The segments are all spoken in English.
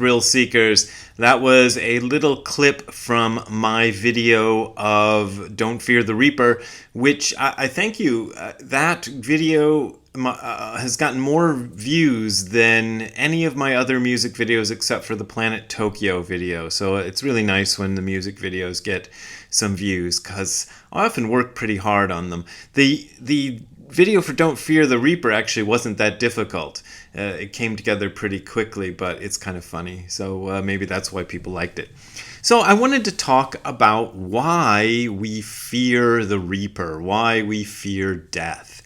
thrill seekers. That was a little clip from my video of Don't Fear the Reaper, which I thank you. That video has gotten more views than any of my other music videos except for the Planet Tokyo video. So it's really nice when the music videos get some views because I often work pretty hard on them. The video for Don't Fear the Reaper actually wasn't that difficult. It came together pretty quickly, but it's kind of funny. So maybe that's why people liked it. So I wanted to talk about why we fear the Reaper, why we fear death.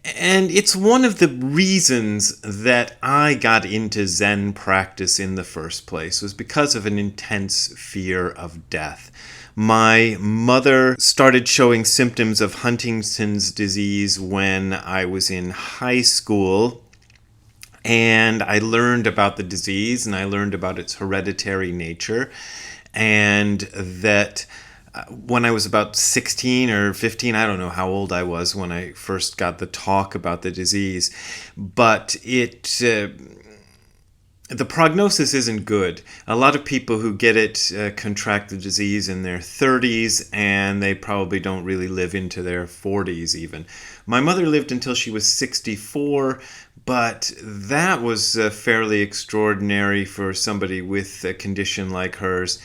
And it's one of the reasons that I got into Zen practice in the first place, was because of an intense fear of death. My mother started showing symptoms of Huntington's disease when I was in high school, and I learned about the disease and I learned about its hereditary nature, and that when I was about 16 or 15, I don't know how old I was when I first got the talk about the disease, but the prognosis isn't good. A lot of people who get it contract the disease in their 30s, and they probably don't really live into their 40s even. My mother lived until she was 64, but that was fairly extraordinary for somebody with a condition like hers.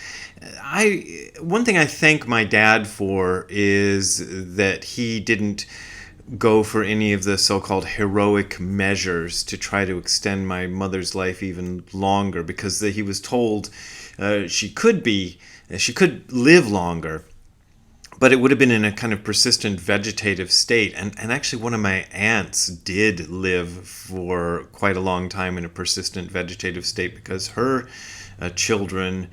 One thing I thank my dad for is that he didn't go for any of the so-called heroic measures to try to extend my mother's life even longer, because he was told she could live longer, but it would have been in a kind of persistent vegetative state. And actually one of my aunts did live for quite a long time in a persistent vegetative state because her children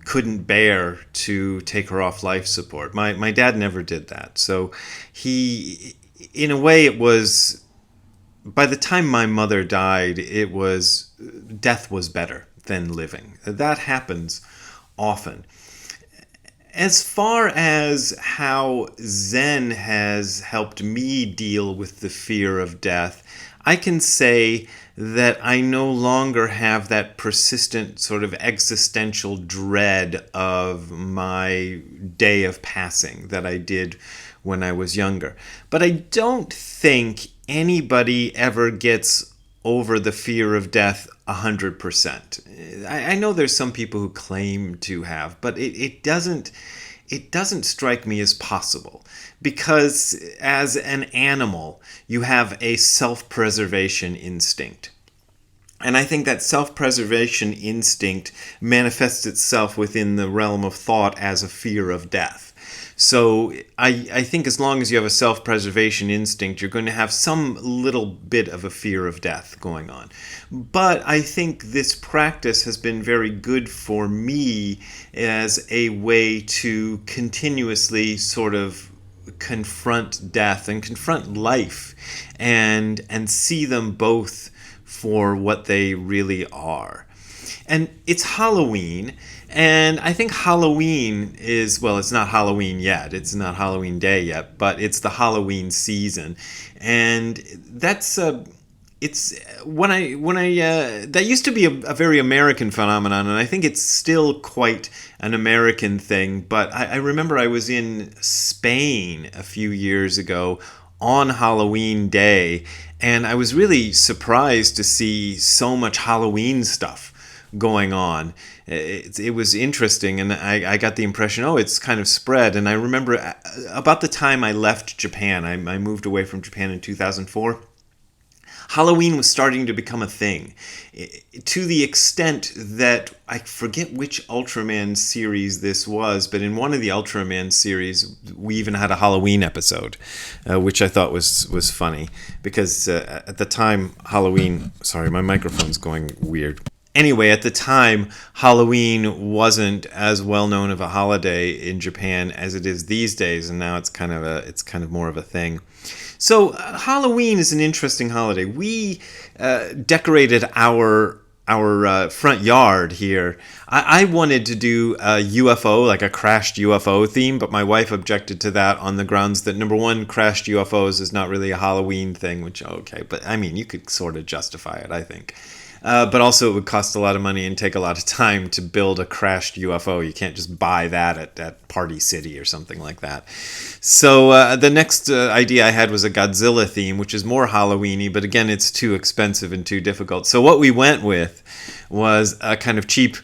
couldn't bear to take her off life support. My dad never did that. So in a way, it was, by the time my mother died, death was better than living. That happens often. As far as how Zen has helped me deal with the fear of death, I can say that I no longer have that persistent sort of existential dread of my day of passing that I did when I was younger. But I don't think anybody ever gets over the fear of death 100%. I know there's some people who claim to have, but it doesn't strike me as possible, because as an animal, you have a self-preservation instinct. And I think that self-preservation instinct manifests itself within the realm of thought as a fear of death. So I think as long as you have a self-preservation instinct, you're going to have some little bit of a fear of death going on. But I think this practice has been very good for me as a way to continuously sort of confront death and confront life and see them both for what they really are. And it's Halloween, and I think Halloween is, well, it's not Halloween yet. It's not Halloween Day yet, but it's the Halloween season. And that's it's that used to be a very American phenomenon, and I think it's still quite an American thing. But I remember I was in Spain a few years ago on Halloween Day, and I was really surprised to see so much Halloween stuff going on. It was interesting, and I got the impression, it's kind of spread. And I remember about the time I left Japan, I moved away from Japan in 2004, Halloween was starting to become a thing, to the extent that I forget which Ultraman series this was, but in one of the Ultraman series, we even had a Halloween episode, which I thought was funny, because at the time, Halloween... Sorry, my microphone's going weird. Anyway, at the time, Halloween wasn't as well known of a holiday in Japan as it is these days, and now it's kind of more of a thing. So Halloween is an interesting holiday. We decorated our front yard here. I wanted to do a UFO, like a crashed UFO theme, but my wife objected to that on the grounds that, number one, crashed UFOs is not really a Halloween thing, which, okay, but I mean, you could sort of justify it, I think. But also, it would cost a lot of money and take a lot of time to build a crashed UFO. You can't just buy that at Party City or something like that. So the next idea I had was a Godzilla theme, which is more Halloween-y, but again, it's too expensive and too difficult. So what we went with was a kind of cheap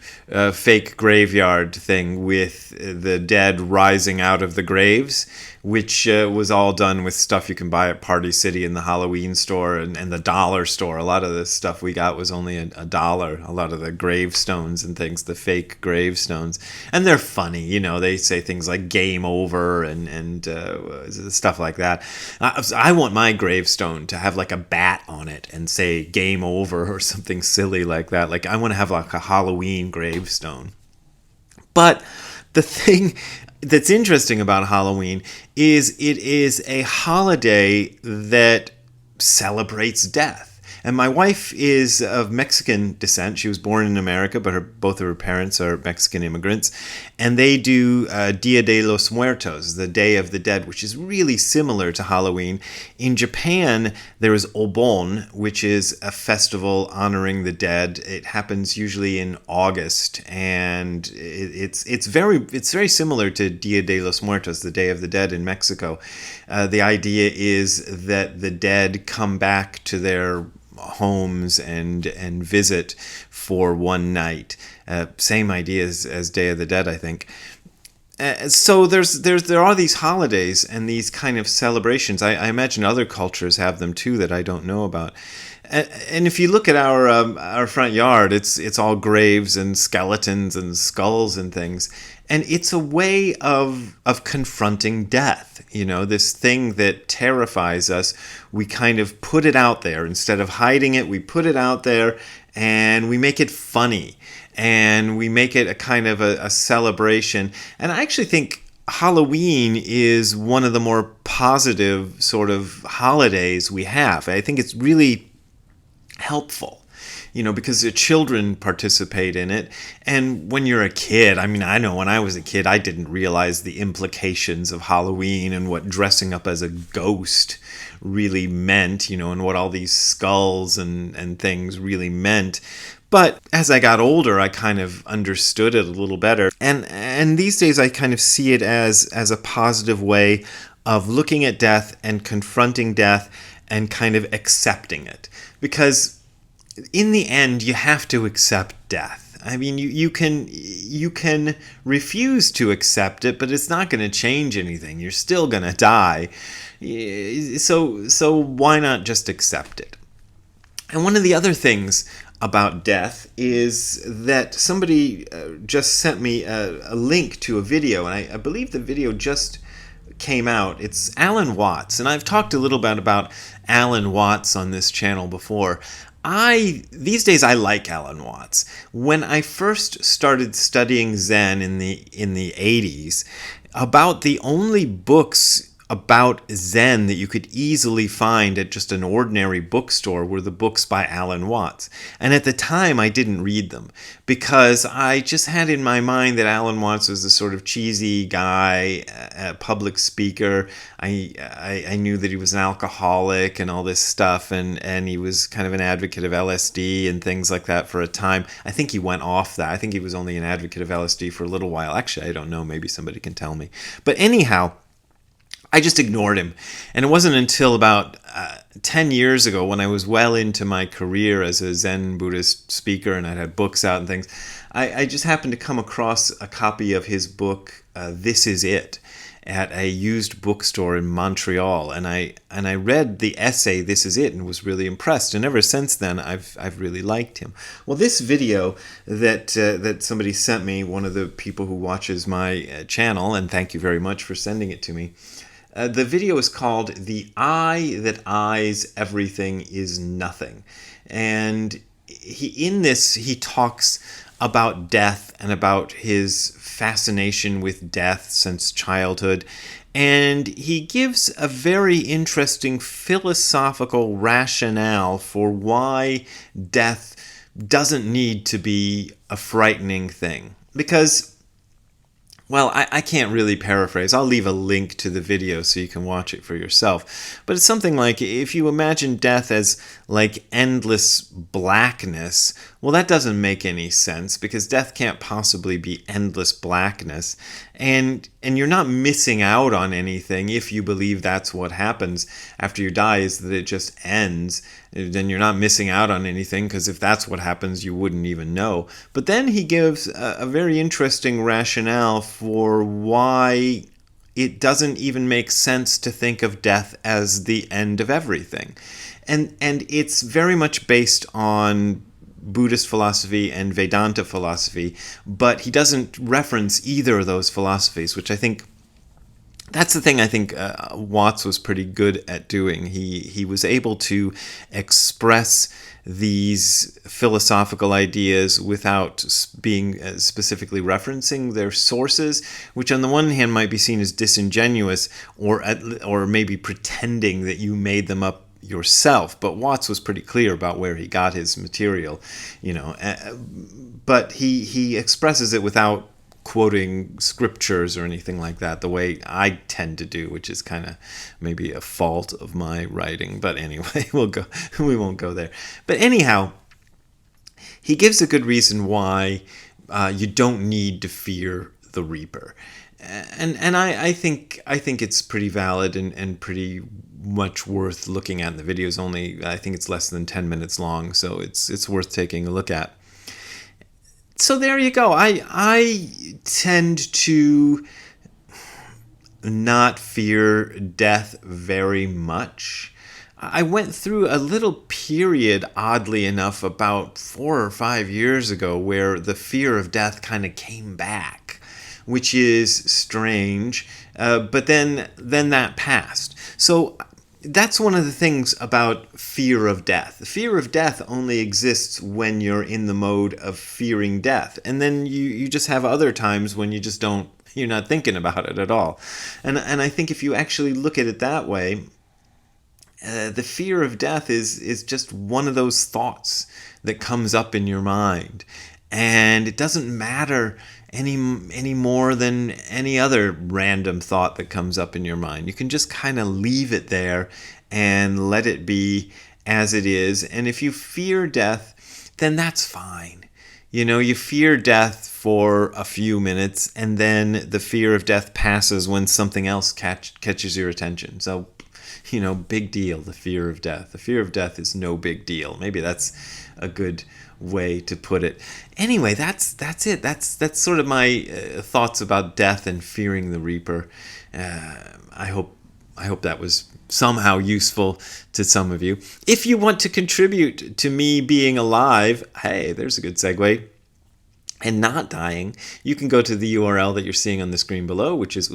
fake graveyard thing with the dead rising out of the graves, which was all done with stuff you can buy at Party City in the Halloween store and the dollar store. A lot of the stuff we got was only a dollar. A lot of the gravestones and things, the fake gravestones. And they're funny, you know, they say things like game over and stuff like that. I want my gravestone to have like a bat on it and say game over or something silly like that. Like I want to have like a Halloween gravestone. But the thing that's interesting about Halloween is it is a holiday that celebrates death. And my wife is of Mexican descent. She was born in America, but both of her parents are Mexican immigrants. And they do Dia de los Muertos, the Day of the Dead, which is really similar to Halloween. In Japan, there is Obon, which is a festival honoring the dead. It happens usually in August, and it's very similar to Dia de los Muertos, the Day of the Dead in Mexico. The idea is that the dead come back to their homes and visit for one night. Same idea as Day of the Dead, I think. So there are these holidays and these kind of celebrations. I imagine other cultures have them too that I don't know about. And if you look at our front yard, it's all graves and skeletons and skulls and things. And it's a way of confronting death. You know, this thing that terrifies us, we kind of put it out there. Instead of hiding it, we put it out there and we make it funny. And we make it a kind of a celebration. And I actually think Halloween is one of the more positive sort of holidays we have. I think it's really helpful, you know, because the children participate in it. And when you're a kid, I mean, I know when I was a kid, I didn't realize the implications of Halloween and what dressing up as a ghost really meant, you know, and what all these skulls and things really meant. But as I got older, I kind of understood it a little better. And these days I kind of see it as a positive way of looking at death and confronting death and kind of accepting it. Because in the end, you have to accept death. I mean, you can refuse to accept it, but it's not going to change anything. You're still going to die. So why not just accept it? And one of the other things about death is that somebody just sent me a link to a video, and I believe the video just came out. It's Alan Watts, and I've talked a little bit about Alan Watts on this channel before. These days I like Alan Watts. When I first started studying Zen in the 80s, about the only books about Zen that you could easily find at just an ordinary bookstore were the books by Alan Watts. And at the time, I didn't read them because I just had in my mind that Alan Watts was a sort of cheesy guy, a public speaker. I knew that he was an alcoholic and all this stuff, and he was kind of an advocate of LSD and things like that for a time. I think he went off that. I think he was only an advocate of LSD for a little while. Actually, I don't know. Maybe somebody can tell me. But anyhow, I just ignored him. And it wasn't until about 10 years ago, when I was well into my career as a Zen Buddhist speaker and I had books out and things, I just happened to come across a copy of his book, This Is It, at a used bookstore in Montreal. And I read the essay, This Is It, and was really impressed. And ever since then, I've really liked him. Well, this video that somebody sent me, one of the people who watches my channel, and thank you very much for sending it to me, the video is called The Eye That Eyes Everything Is Nothing. And in this, he talks about death and about his fascination with death since childhood. And he gives a very interesting philosophical rationale for why death doesn't need to be a frightening thing. Because well, I can't really paraphrase. I'll leave a link to the video so you can watch it for yourself. But it's something like, if you imagine death as like endless blackness, well, that doesn't make any sense, because death can't possibly be endless blackness. And you're not missing out on anything if you believe that's what happens after you die, is that it just ends. Then you're not missing out on anything, because if that's what happens, you wouldn't even know. But then he gives a very interesting rationale for why it doesn't even make sense to think of death as the end of everything. And it's very much based on Buddhist philosophy and Vedanta philosophy, but he doesn't reference either of those philosophies, which I think that's the thing I think Watts was pretty good at doing. He was able to express these philosophical ideas without being specifically referencing their sources, which on the one hand might be seen as disingenuous, or maybe pretending that you made them up yourself. But Watts was pretty clear about where he got his material, but he expresses it without quoting scriptures or anything like that, the way I tend to do, which is kind of maybe a fault of my writing. But anyway, we won't go there. But anyhow, he gives a good reason why you don't need to fear the Reaper. And I think it's pretty valid and pretty much worth looking at. The video's only, I think it's less than 10 minutes long, so it's worth taking a look at. So there you go. I tend to not fear death very much. I went through a little period, oddly enough, about 4 or 5 years ago, where the fear of death kind of came back, which is strange. But then that passed. So that's one of the things about fear of death. The fear of death only exists when you're in the mode of fearing death. And then you just have other times when you're not thinking about it at all. And I think if you actually look at it that way, the fear of death is just one of those thoughts that comes up in your mind. And it doesn't matter any more than any other random thought that comes up in your mind. You can just kind of leave it there and let it be as it is. And if you fear death, then that's fine. You fear death for a few minutes, and then the fear of death passes when something else catches your attention. So, big deal, the fear of death. The fear of death is no big deal. Maybe that's a good way to put it. Anyway, that's it. That's sort of my thoughts about death and fearing the Reaper. I hope that was somehow useful to some of you. If you want to contribute to me being alive, hey, there's a good segue, and not dying, you can go to the URL that you're seeing on the screen below, which is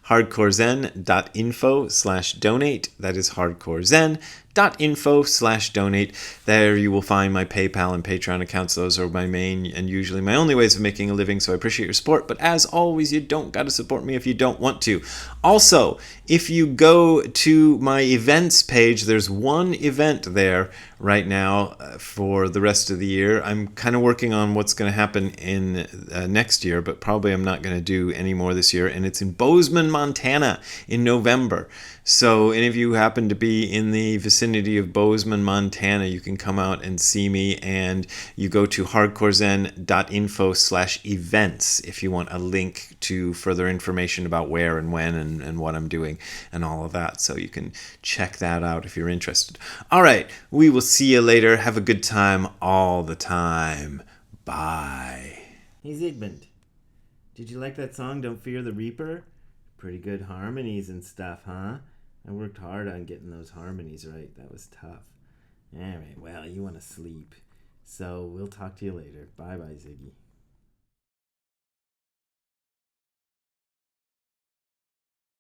hardcorezen.info/donate. That is hardcorezen.info/donate. There you will find my PayPal and Patreon accounts. Those are my main and usually my only ways of making a living, so I appreciate your support. But as always, you don't got to support me if you don't want to. Also, if you go to my events page, there's one event there right now for the rest of the year. I'm kind of working on what's going to happen in next year, but probably I'm not going to do any more this year. And it's in Bozeman, Montana in November. So any of you happen to be in the vicinity of Bozeman, Montana, you can come out and see me, and you go to hardcorezen.info/events if you want a link to further information about where and when and what I'm doing and all of that. So you can check that out if you're interested. All right, we will see you later. Have a good time all the time. Bye. Hey, Zygmunt. Did you like that song, Don't Fear the Reaper? Pretty good harmonies and stuff, huh? I worked hard on getting those harmonies right. That was tough. All right, well, you want to sleep. So we'll talk to you later. Bye-bye, Ziggy.